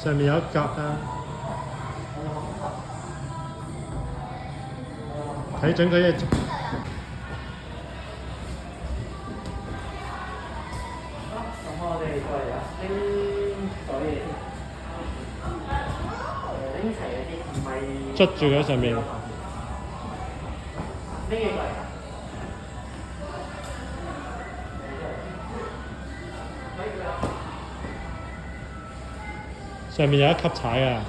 上面有一格啊，睇準佢嘅。咁我哋過嚟啊，拎所有嘢先。拎齊嗰啲，唔係捽住佢上面。拎嘢過嚟啊！上面有一級踩啊！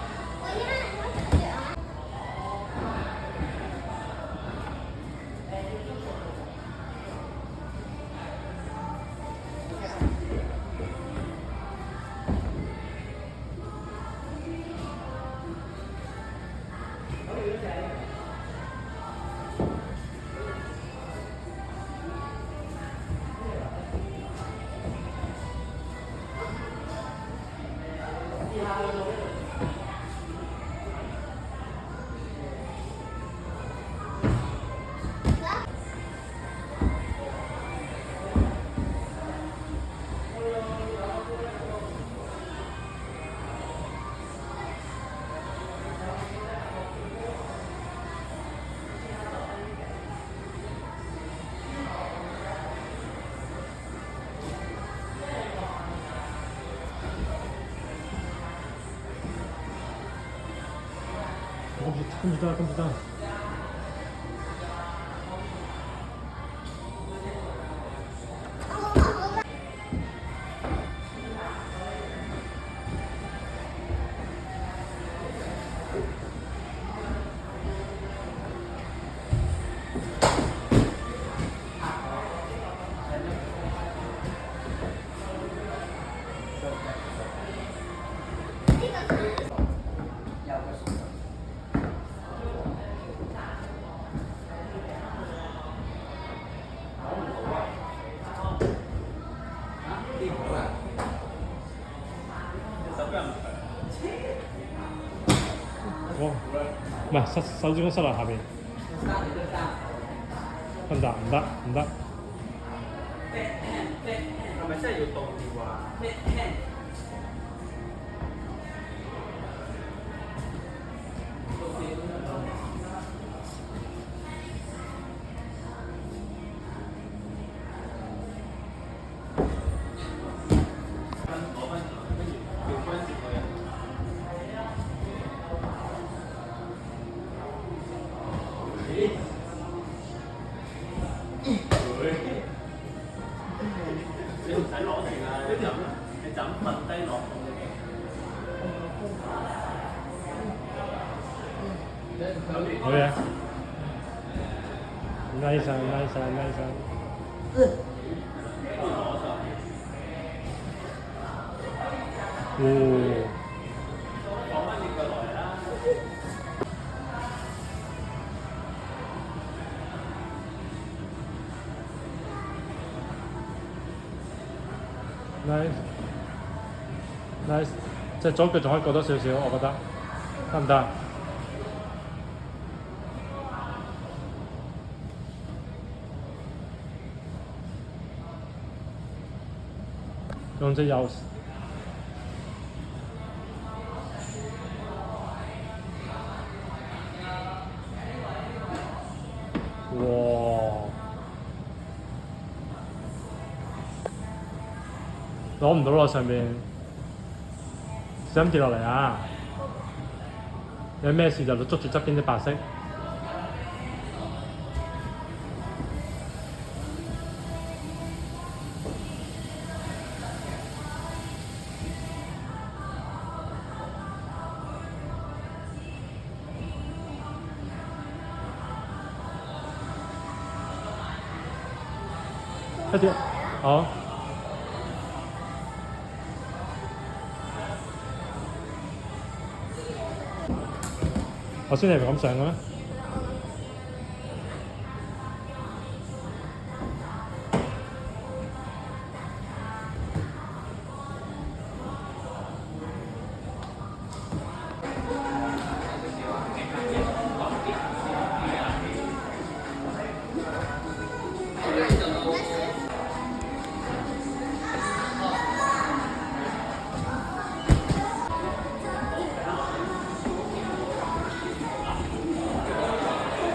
跟不到。唔係手指公塞落下邊，得唔得？唔得，唔得。係咪真係要倒吊啊？你唔使攞住啊！你就咁瞓低落。好嘢，nice nice nice。哦。放翻轉過來啦。nice nice，即係左腳仲可以過多少少，我覺得得唔得？用隻右。哇！攞唔到咯，上面小心跌落嚟啊！有咩事就捉住側邊啲白色。一啲好。頭先你係咁上嘅咩？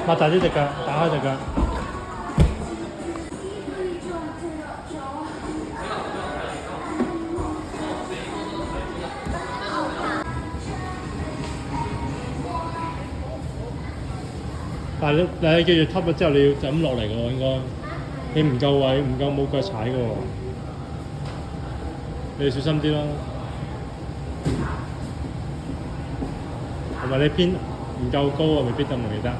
擘大啲隻腳，打開隻腳。但係你記住 top 咗之後，你要就咁落嚟嘅喎，應該。你唔夠位，唔夠冇腳踩嘅喎，你要小心啲咯。同埋你偏唔夠高啊，未必得唔記得。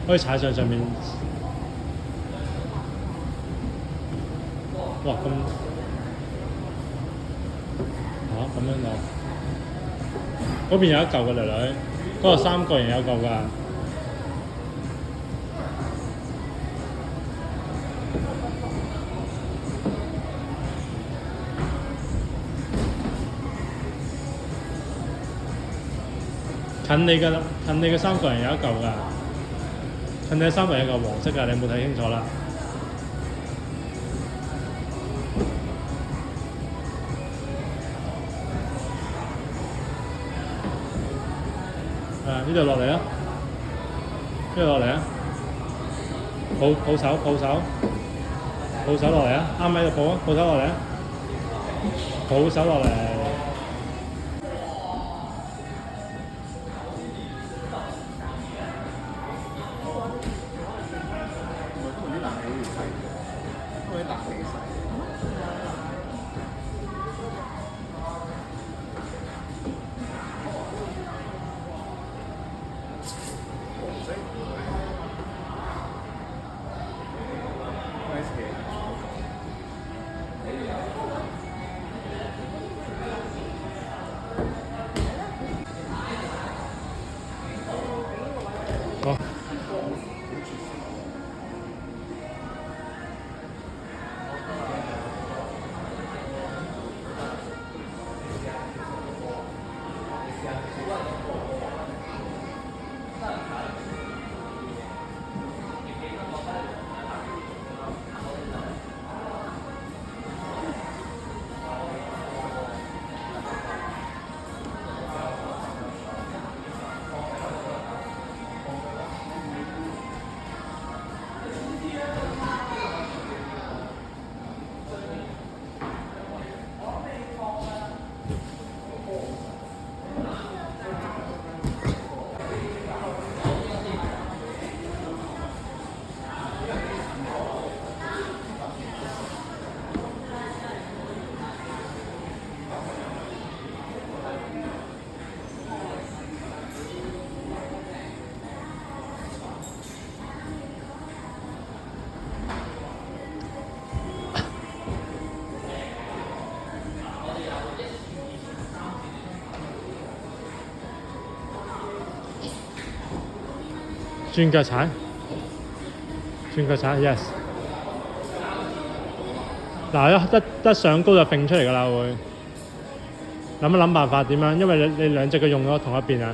可以踩上面。哇！咁咁樣落。嗰邊有一嚿嘅女女，嗰個3個人有嚿㗎。近你嘅3個人有一嚿㗎，近你嘅3個人有嚿黃色㗎，你有冇睇清楚啦？呢度落嚟啊！呢度落嚟啊！抱手落嚟啊！啱喺度抱啊！抱手落嚟啊！抱手落嚟。好。轉腳踩 ，yes。嗱，一上高就揈出嚟㗎啦，會諗一諗辦法點樣，因為你兩隻腳用咗同一邊啊。